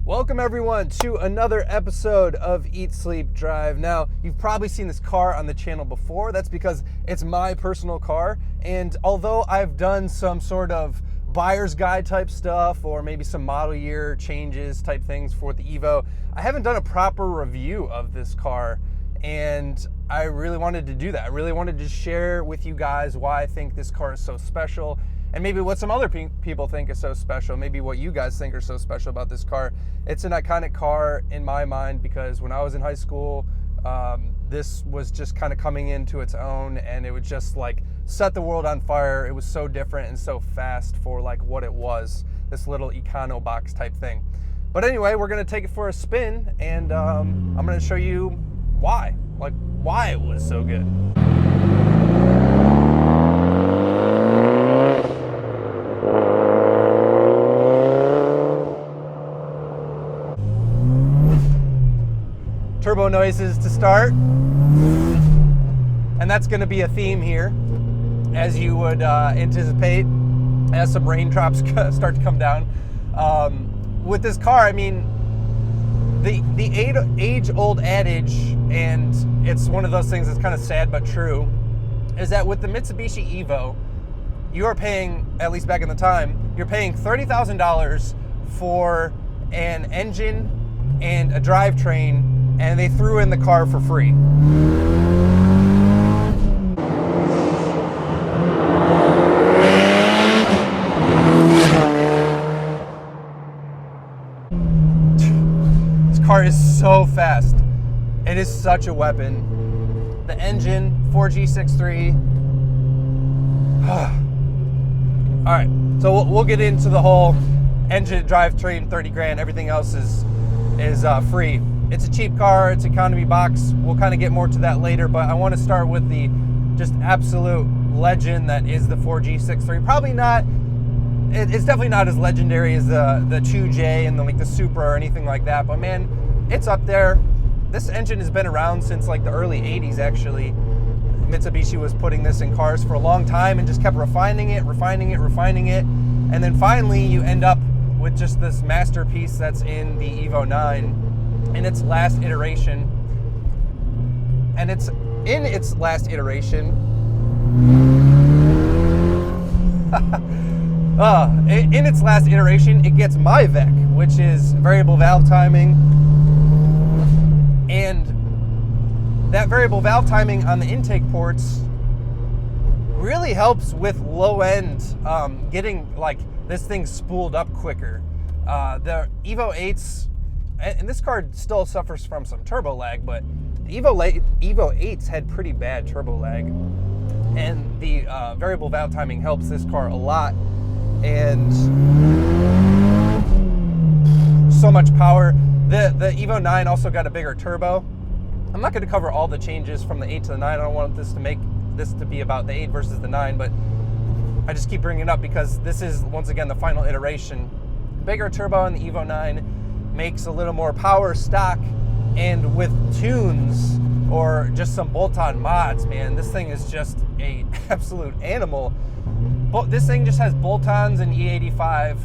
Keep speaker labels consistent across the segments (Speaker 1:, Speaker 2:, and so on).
Speaker 1: Welcome everyone to another episode of Eat, Sleep, Drive. Now, you've probably seen this car on the channel before. That's because it's my personal car. And although I've done some sort of buyer's guide type stuff or maybe some model year changes type things for the Evo, I haven't done a proper review of this car. And I really wanted to do that. I really wanted to share with you guys why I think this car is so special and maybe what some other people think is so special, maybe what you guys think are so special about this car. It's an iconic car in my mind because when I was in high school, this was just kind of coming into its own and it would just like set the world on fire. It was so different and so fast for like what it was, this little econo box type thing. But anyway, we're gonna take it for a spin and I'm gonna show you why it was so good. Turbo noises to start, and that's going to be a theme here, as you would anticipate, as some raindrops start to come down. With this car, I mean, the age-old adage, and it's one of those things that's kind of sad but true, is that with the Mitsubishi Evo, you are paying, at least back in the time, you're paying $30,000 for an engine and a drivetrain, and they threw in the car for free. This car is so fast. It is such a weapon. The engine, 4G63. All right, so we'll get into the whole engine, drivetrain, 30 grand. Everything else is free. It's a cheap car, it's economy box. We'll kind of get more to that later, but I want to start with the just absolute legend that is the 4G63. Probably not, it's definitely not as legendary as the 2J and the Supra or anything like that, but man, it's up there. This engine has been around since like the early 80s actually. Mitsubishi was putting this in cars for a long time and just kept refining it, and then finally you end up with just this masterpiece that's in the Evo 9. In its last iteration, and it's in its last iteration. In its last iteration, it gets MyVec, which is variable valve timing, and that variable valve timing on the intake ports really helps with low end, getting like this thing spooled up quicker. The Evo 8s. And this car still suffers from some turbo lag, but the Evo 8s had pretty bad turbo lag. And the variable valve timing helps this car a lot. And so much power. The Evo 9 also got a bigger turbo. I'm not going to cover all the changes from the 8 to the 9. I don't want this to be about the 8 versus the 9, but I just keep bringing it up because this is, once again, the final iteration. Bigger turbo in the Evo 9. Makes a little more power stock, and with tunes or just some bolt-on mods, man, this thing is just a absolute animal. But this thing just has bolt-ons and E85,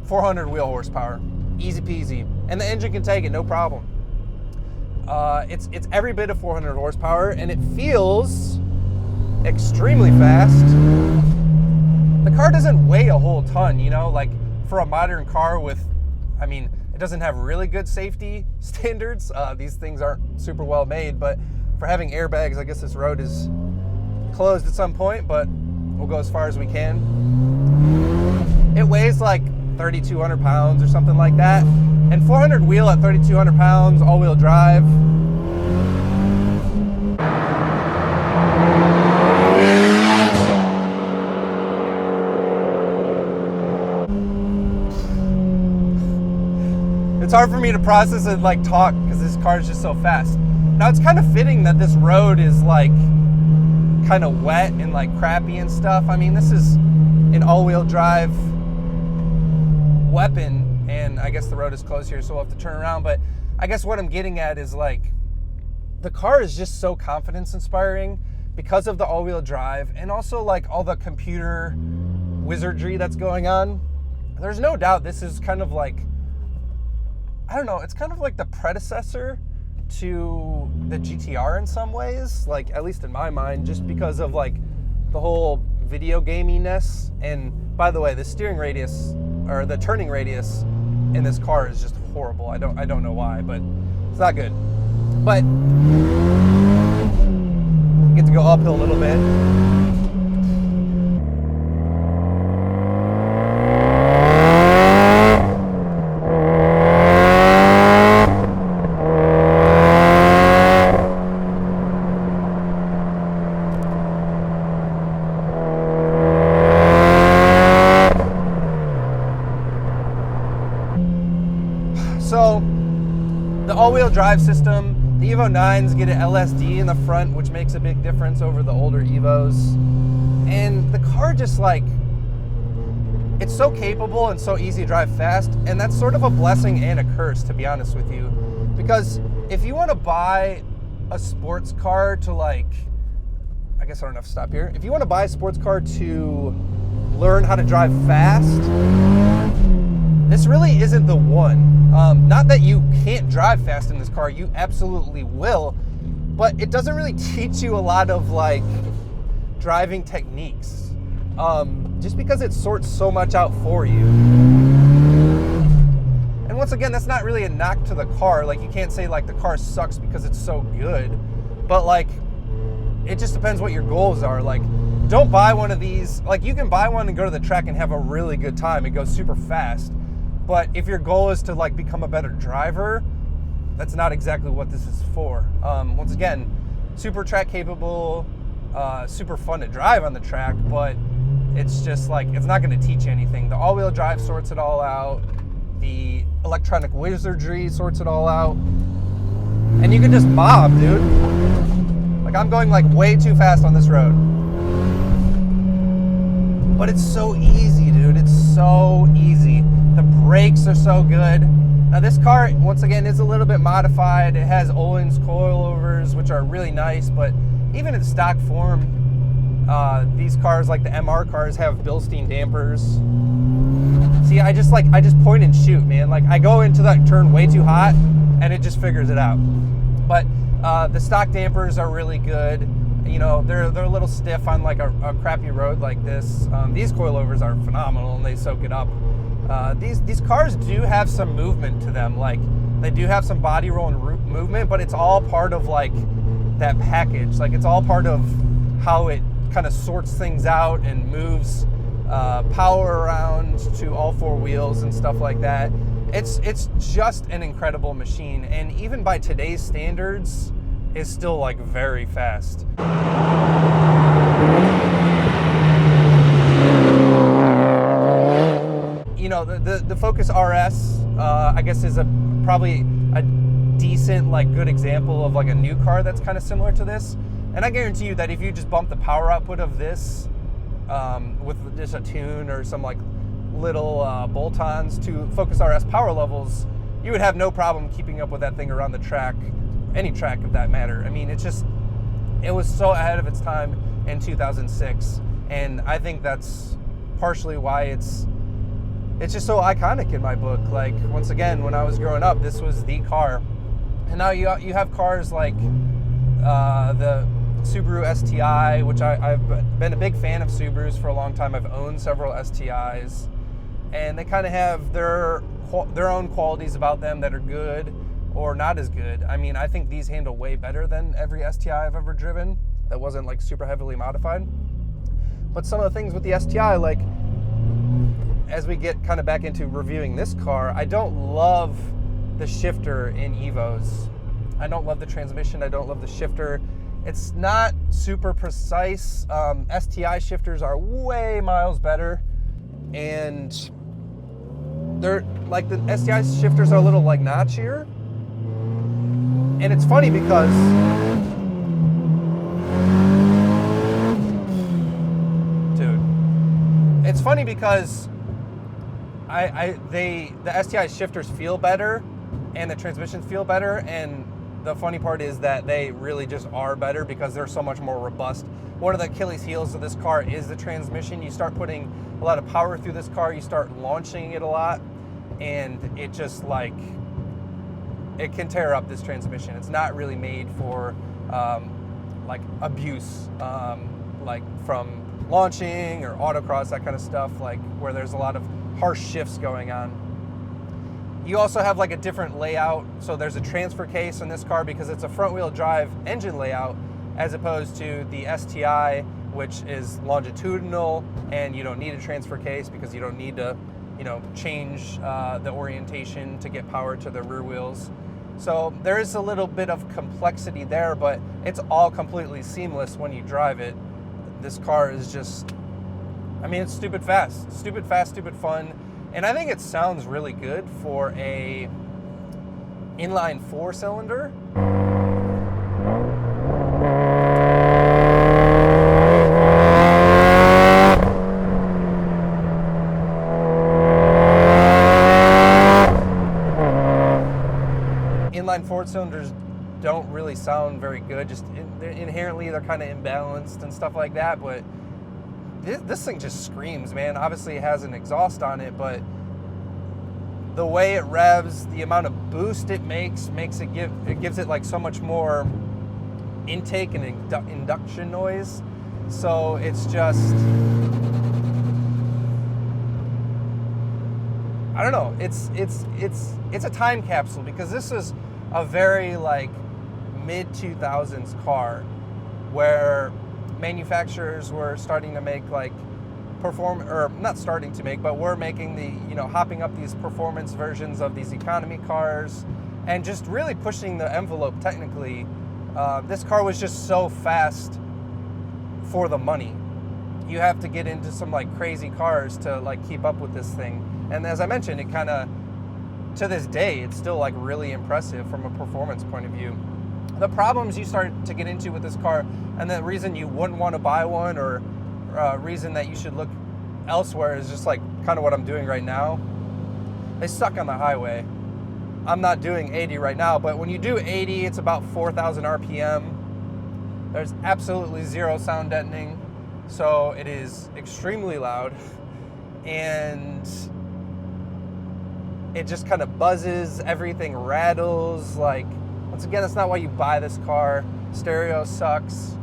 Speaker 1: 400 wheel horsepower, easy peasy, and the engine can take it, no problem. It's every bit of 400 horsepower, and it feels extremely fast. The car doesn't weigh a whole ton, you know, like for a modern car with, I mean, it doesn't have really good safety standards. These things aren't super well made, but for having airbags, I guess this road is closed at some point, but we'll go as far as we can. It weighs like 3,200 pounds or something like that. And 400 wheel at 3,200 pounds, all-wheel drive. It's hard for me to process and like talk because this car is just so fast. Now it's kind of fitting that this road is like kind of wet and like crappy and stuff. I mean, this is an all-wheel drive weapon, and I guess the road is closed here, so we'll have to turn around. But I guess what I'm getting at is like the car is just so confidence inspiring because of the all-wheel drive and also like all the computer wizardry that's going on. There's no doubt this is kind of like I don't know, it's kind of like the predecessor to the GTR in some ways, like at least in my mind, just because of like the whole video gaminess. And by the way, the steering radius or the turning radius in this car is just horrible. I don't know why, but it's not good. But get to go uphill a little bit. So the all-wheel drive system, the Evo 9s get an LSD in the front, which makes a big difference over the older Evos. And the car just like, it's so capable and so easy to drive fast. And that's sort of a blessing and a curse, to be honest with you. Because if you want to buy a sports car to like, I guess I don't have to stop here. If you want to buy a sports car to learn how to drive fast, this really isn't the one. Not that you can't drive fast in this car, you absolutely will, but it doesn't really teach you a lot of like driving techniques, just because it sorts so much out for you. And once again, that's not really a knock to the car. Like, you can't say like the car sucks because it's so good, but like, it just depends what your goals are. Like, don't buy one of these. Like, you can buy one and go to the track and have a really good time. It goes super fast. But if your goal is to like become a better driver, that's not exactly what this is for. Once again, super track capable, super fun to drive on the track, but it's just like, it's not going to teach you anything. The all-wheel drive sorts it all out. The electronic wizardry sorts it all out. And you can just mob, dude. Like, I'm going like way too fast on this road. But it's so easy, dude. It's so easy. The brakes are so good. Now this car, once again, is a little bit modified. It has Öhlins coilovers, which are really nice, but even in stock form, these cars, like the MR cars, have Bilstein dampers. See, I just point and shoot, man. Like, I go into that turn way too hot, and it just figures it out. But the stock dampers are really good. You know, they're a little stiff on like a crappy road like this. These coilovers are phenomenal, and they soak it up. These cars do have some movement to them. Like, they do have some body roll and movement, but it's all part of like that package. Like, it's all part of how it kind of sorts things out and moves power around to all four wheels and stuff like that. It's just an incredible machine, and even by today's standards, is still like very fast. You know, the Focus RS, I guess, is probably a decent, like, good example of like a new car that's kind of similar to this. And I guarantee you that if you just bump the power output of this with just a tune or some like little bolt-ons to Focus RS power levels, you would have no problem keeping up with that thing around the track, any track of that matter. I mean, it was so ahead of its time in 2006, and I think that's partially why it's just so iconic in my book. Like, once again, when I was growing up, this was the car. And now you have cars like the Subaru Sti, which I've been a big fan of Subarus for a long time. I've owned several Stis, and they kind of have their own qualities about them that are good or not as good. I mean, I think these handle way better than every Sti I've ever driven that wasn't like super heavily modified. But some of the things with the Sti, like, as we get kind of back into reviewing this car, I don't love the shifter in Evos. I don't love the transmission. I don't love the shifter. It's not super precise. STI shifters are way miles better, and they're like, the STI shifters are a little like notchier. And it's funny because the STI shifters feel better and the transmissions feel better, and the funny part is that they really just are better because they're so much more robust. One of the Achilles heels of this car is the transmission. You start putting a lot of power through this car, you start launching it a lot, and it just like it can tear up this transmission. It's not really made for like abuse, like from launching or autocross, that kind of stuff, like where there's a lot of harsh shifts going on. You also have like a different layout. So there's a transfer case in this car because it's a front wheel drive engine layout, as opposed to the STI, which is longitudinal, and you don't need a transfer case because you don't need to, you know, change the orientation to get power to the rear wheels. So there is a little bit of complexity there, but it's all completely seamless when you drive it. This car is just, I mean, it's stupid fast, stupid fun. And I think it sounds really good for a inline 4-cylinder. Inline 4-cylinders don't really sound very good. Just inherently, they're kind of imbalanced and stuff like that. But this thing just screams, man. Obviously, it has an exhaust on it, but the way it revs, the amount of boost it makes it gives it like so much more intake and induction noise. So it's just, I don't know. It's a time capsule, because this is a very like mid-2000s car where manufacturers were starting to make like we're making the, you know, hopping up these performance versions of these economy cars and just really pushing the envelope technically. This car was just so fast for the money. You have to get into some like crazy cars to like keep up with this thing. And as I mentioned, it kind of, to this day, it's still like really impressive from a performance point of view. The problems you start to get into with this car, and the reason you wouldn't want to buy one, or reason that you should look elsewhere, is just like kind of what I'm doing right now. They suck on the highway. I'm not doing 80 right now, but when you do 80, it's about 4,000 RPM. There's absolutely zero sound deadening, so it is extremely loud, and it just kind of buzzes, everything rattles. Like, once again, that's not why you buy this car. Stereo sucks.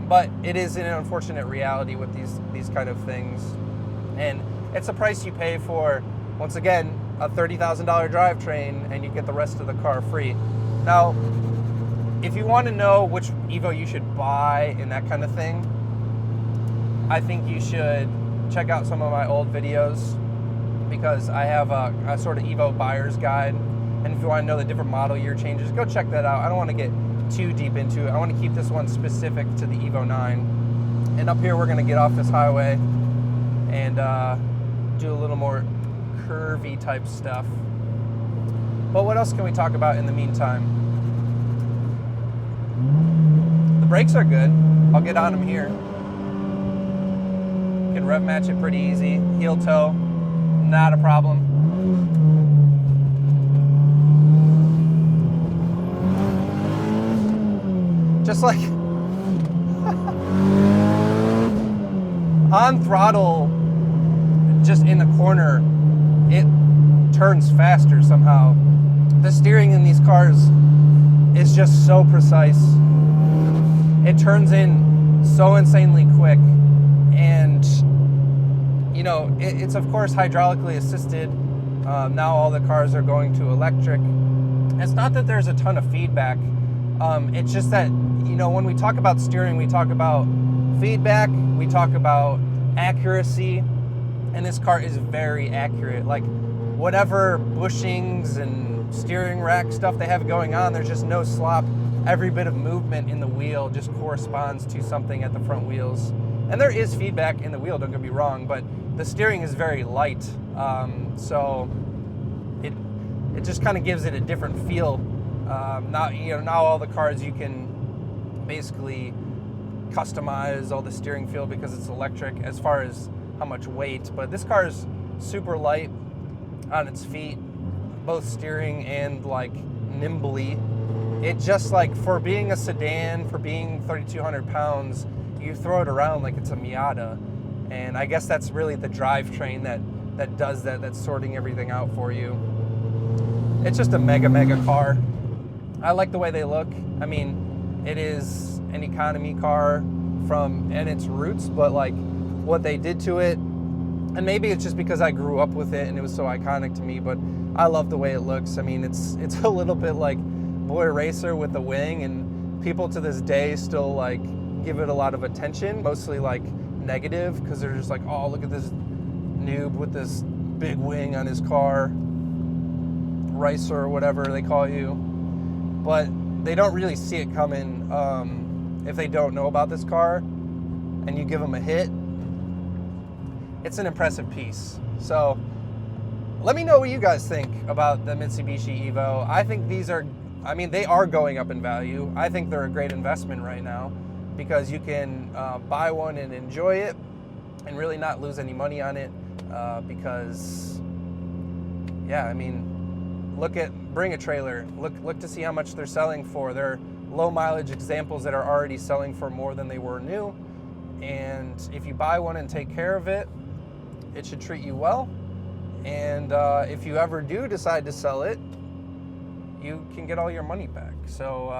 Speaker 1: But it is an unfortunate reality with these kind of things. And it's a price you pay for, once again, a $30,000 drivetrain, and you get the rest of the car free. Now, if you want to know which Evo you should buy and that kind of thing, I think you should check out some of my old videos, because I have a sort of Evo buyer's guide. And if you want to know the different model year changes, go check that out. I don't want to get too deep into it. I want to keep this one specific to the Evo 9. And up here, we're going to get off this highway and do a little more curvy type stuff. But what else can we talk about in the meantime? The brakes are good. I'll get on them here. Can rev match it pretty easy. Heel toe, not a problem. Just like on throttle, just in the corner, it turns faster somehow. The steering in these cars is just so precise. It turns in so insanely quick. And, you know, it's of course hydraulically assisted. Now all the cars are going to electric. It's not that there's a ton of feedback. It's just that, you know, when we talk about steering, we talk about feedback, we talk about accuracy, and this car is very accurate. Like, whatever bushings and steering rack stuff they have going on, there's just no slop. Every bit of movement in the wheel just corresponds to something at the front wheels. And there is feedback in the wheel, don't get me wrong, but the steering is very light. So it just kind of gives it a different feel. Now all the cars you can basically customize all the steering feel because it's electric as far as how much weight, but this car is super light on its feet, both steering and like nimbly. It just, like, for being a sedan, for being 3,200 pounds, you throw it around like it's a Miata. And I guess that's really the drivetrain that does that, that's sorting everything out for you. it's just a mega car. I like the way they look. I mean, it is an economy car in its roots, but like what they did to it, and maybe it's just because I grew up with it and it was so iconic to me, but I love the way it looks. I mean, it's a little bit like Boy Racer with the wing, and people to this day still like give it a lot of attention, mostly like negative, because they're just like, oh, look at this noob with this big wing on his car, Ricer or whatever they call you. But they don't really see it coming if they don't know about this car, and you give them a hit. It's an impressive piece. So let me know what you guys think about the Mitsubishi Evo. I think they are going up in value. I think they're a great investment right now, because you can buy one and enjoy it and really not lose any money on it, because, yeah, I mean, bring a trailer, look to see how much they're selling for. They're low mileage examples that are already selling for more than they were new, and if you buy one and take care of it, it should treat you well. And if you ever do decide to sell it, you can get all your money back. So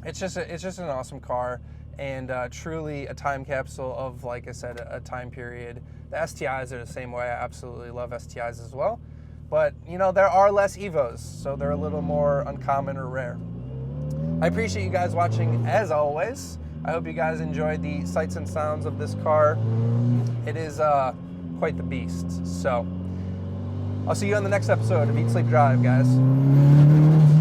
Speaker 1: it's just an awesome car, and truly a time capsule of, like I said, a time period. The STIs are the same way. I absolutely love STIs as well. But, you know, there are less Evos, so they're a little more uncommon or rare. I appreciate you guys watching, as always. I hope you guys enjoyed the sights and sounds of this car. It is quite the beast. So I'll see you on the next episode of Eat, Sleep, Drive, guys.